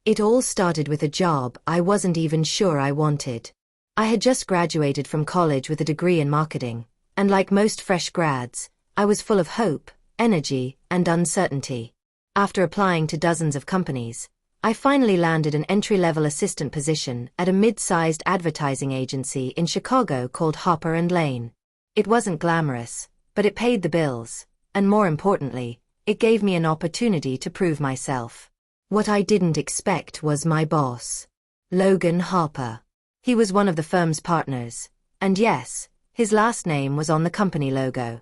It all started with a job I wasn't even sure I wanted. I had just graduated from college with a degree in marketing, and like most fresh grads, I was full of hope, energy, and uncertainty. After applying to dozens of companies, I finally landed an entry-level assistant position at a mid-sized advertising agency in Chicago called Harper & Lane. It wasn't glamorous, but it paid the bills, and more importantly, it gave me an opportunity to prove myself. What I didn't expect was my boss, Logan Harper. He was one of the firm's partners, and yes, his last name was on the company logo.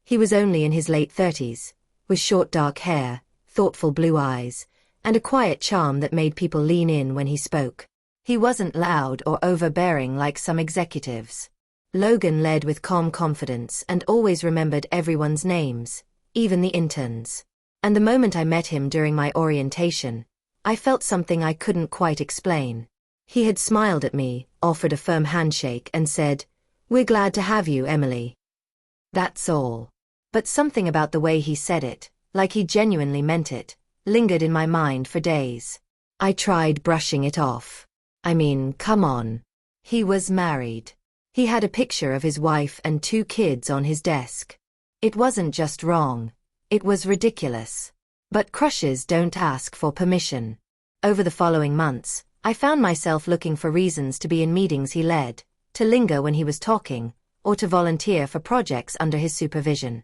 He was only in his late 30s, with short dark hair, thoughtful blue eyes, and a quiet charm that made people lean in when he spoke. He wasn't loud or overbearing like some executives. Logan led with calm confidence and always remembered everyone's names, even the interns. And the moment I met him during my orientation, I felt something I couldn't quite explain. He had smiled at me, offered a firm handshake, and said, "We're glad to have you, Emily." That's all. But something about the way he said it, like he genuinely meant it, lingered in my mind for days. I tried brushing it off. I mean, come on. He was married. He had a picture of his wife and 2 kids on his desk. It wasn't just wrong. It was ridiculous. But crushes don't ask for permission. Over the following months, I found myself looking for reasons to be in meetings he led, to linger when he was talking, or to volunteer for projects under his supervision.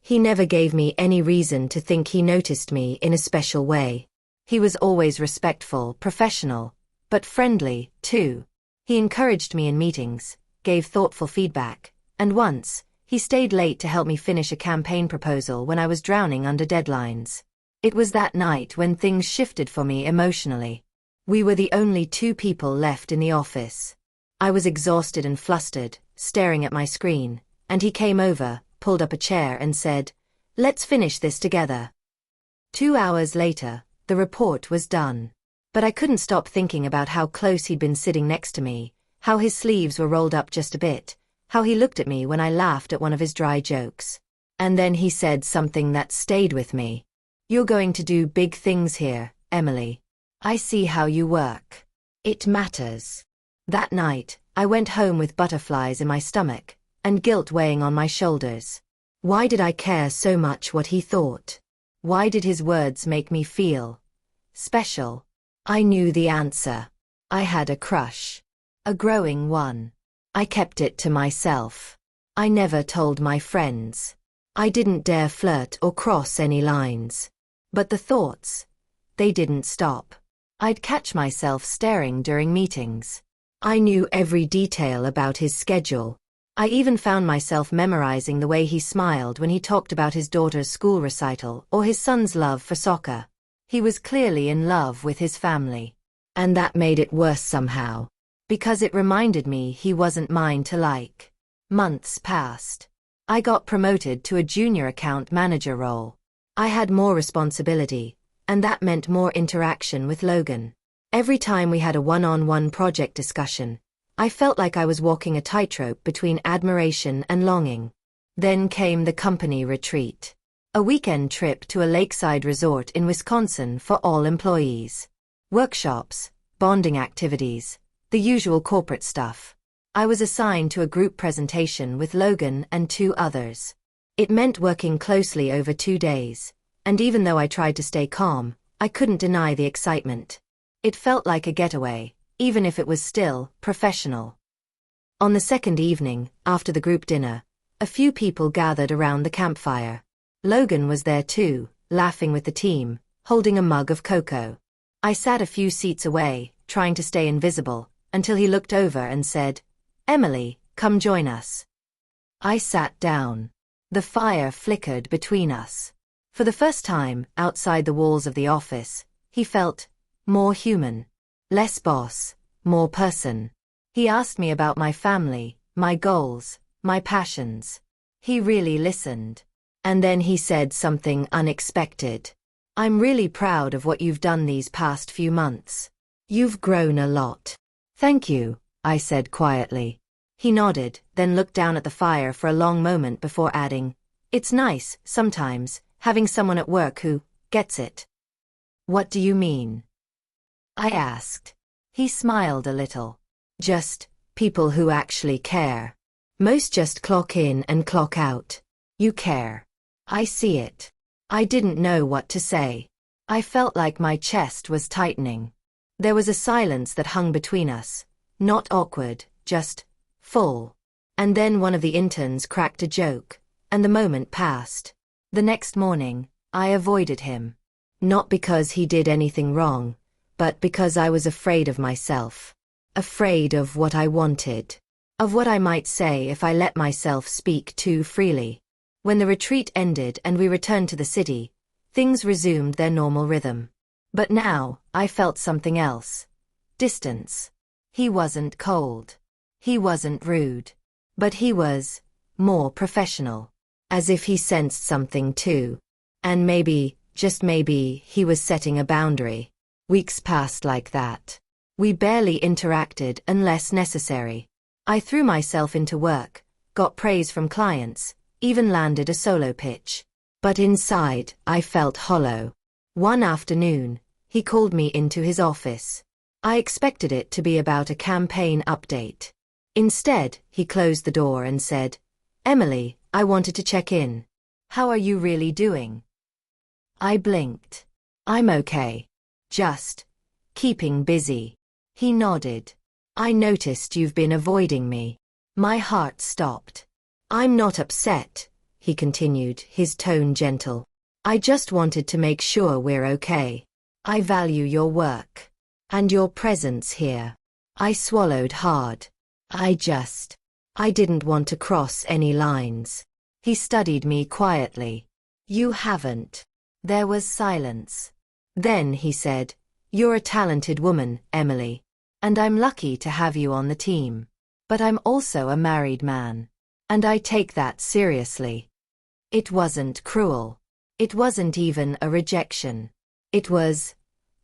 He never gave me any reason to think he noticed me in a special way. He was always respectful, professional, but friendly, too. He encouraged me in meetings, gave thoughtful feedback, and once, he stayed late to help me finish a campaign proposal when I was drowning under deadlines. It was that night when things shifted for me emotionally. We were the only 2 people left in the office. I was exhausted and flustered, staring at my screen, and he came over, pulled up a chair and said, "Let's finish this together." 2 hours later, the report was done. But I couldn't stop thinking about how close he'd been sitting next to me, how his sleeves were rolled up just a bit, how he looked at me when I laughed at one of his dry jokes. And then he said something that stayed with me. "You're going to do big things here, Emily. I see how you work. It matters." That night, I went home with butterflies in my stomach, and guilt weighing on my shoulders. Why did I care so much what he thought? Why did his words make me feel special? I knew the answer. I had a crush. A growing one. I kept it to myself. I never told my friends. I didn't dare flirt or cross any lines. But the thoughts, they didn't stop. I'd catch myself staring during meetings. I knew every detail about his schedule. I even found myself memorizing the way he smiled when he talked about his daughter's school recital or his son's love for soccer. He was clearly in love with his family. And that made it worse somehow, because it reminded me he wasn't mine to like. Months passed. I got promoted to a junior account manager role. I had more responsibility, and that meant more interaction with Logan. Every time we had a one-on-one project discussion, I felt like I was walking a tightrope between admiration and longing. Then came the company retreat. A weekend trip to a lakeside resort in Wisconsin for all employees. Workshops, bonding activities, the usual corporate stuff. I was assigned to a group presentation with Logan and 2 others. It meant working closely over 2 days, and even though I tried to stay calm, I couldn't deny the excitement. It felt like a getaway, even if it was still professional. On the second evening, after the group dinner, a few people gathered around the campfire. Logan was there too, laughing with the team, holding a mug of cocoa. I sat a few seats away, trying to stay invisible, until he looked over and said, "Emily, come join us." I sat down. The fire flickered between us. For the first time, outside the walls of the office, he felt more human. Less boss, more person. He asked me about my family, my goals, my passions. He really listened. And then he said something unexpected. "I'm really proud of what you've done these past few months. You've grown a lot." "Thank you," I said quietly. He nodded, then looked down at the fire for a long moment before adding, "It's nice, sometimes, having someone at work who gets it." "What do you mean?" I asked. He smiled a little. Just people who actually care. Most just clock in and clock out. You care. I see it. I didn't know what to say. I felt like my chest was tightening. There was a silence that hung between us. Not awkward, just full. And then one of the interns cracked a joke, and the moment passed. The next morning, I avoided him. Not because he did anything wrong, but because I was afraid of myself. Afraid of what I wanted. Of what I might say if I let myself speak too freely. When the retreat ended and we returned to the city, things resumed their normal rhythm. But now, I felt something else. Distance. He wasn't cold. He wasn't rude. But he was more professional. As if he sensed something too. And maybe, just maybe, he was setting a boundary. Weeks passed like that. We barely interacted unless necessary. I threw myself into work, got praise from clients, even landed a solo pitch. But inside, I felt hollow. One afternoon, he called me into his office. I expected it to be about a campaign update. Instead, he closed the door and said, "Emily, I wanted to check in. How are you really doing?" I blinked. "I'm okay. Just keeping busy." He nodded. "I noticed you've been avoiding me." My heart stopped. "I'm not upset," he continued, his tone gentle. "I just wanted to make sure we're okay. I value your work. And your presence here." I swallowed hard. I didn't want to cross any lines. He studied me quietly. "You haven't." There was silence. Then he said, "You're a talented woman, Emily. And I'm lucky to have you on the team. But I'm also a married man. And I take that seriously." It wasn't cruel. It wasn't even a rejection. It was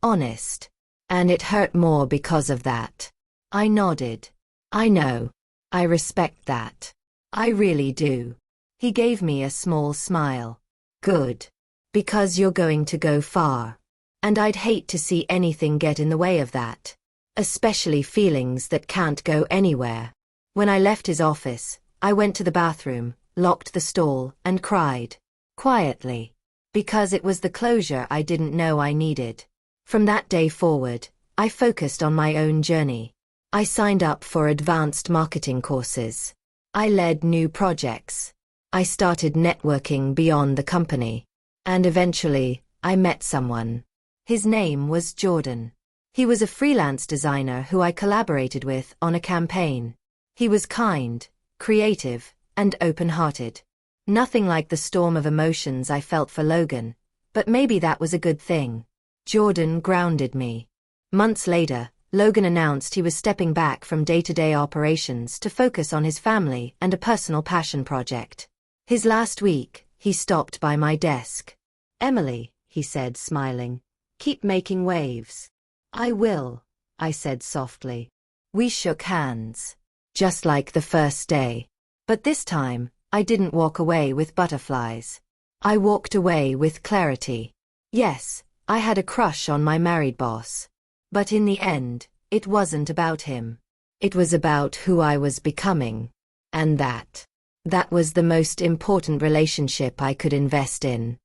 honest. And it hurt more because of that. I nodded. "I know. I respect that. I really do." He gave me a small smile. "Good. Because you're going to go far. And I'd hate to see anything get in the way of that. Especially feelings that can't go anywhere." When I left his office, I went to the bathroom, locked the stall, and cried. Quietly. Because it was the closure I didn't know I needed. From that day forward, I focused on my own journey. I signed up for advanced marketing courses. I led new projects. I started networking beyond the company. And eventually, I met someone. His name was Jordan. He was a freelance designer who I collaborated with on a campaign. He was kind, creative, and open-hearted. Nothing like the storm of emotions I felt for Logan, but maybe that was a good thing. Jordan grounded me. Months later, Logan announced he was stepping back from day-to-day operations to focus on his family and a personal passion project. His last week, he stopped by my desk. "Emily," he said, smiling, "keep making waves." "I will," I said softly. We shook hands. Just like the first day. But this time, I didn't walk away with butterflies. I walked away with clarity. Yes, I had a crush on my married boss. But in the end, it wasn't about him. It was about who I was becoming. And that was the most important relationship I could invest in.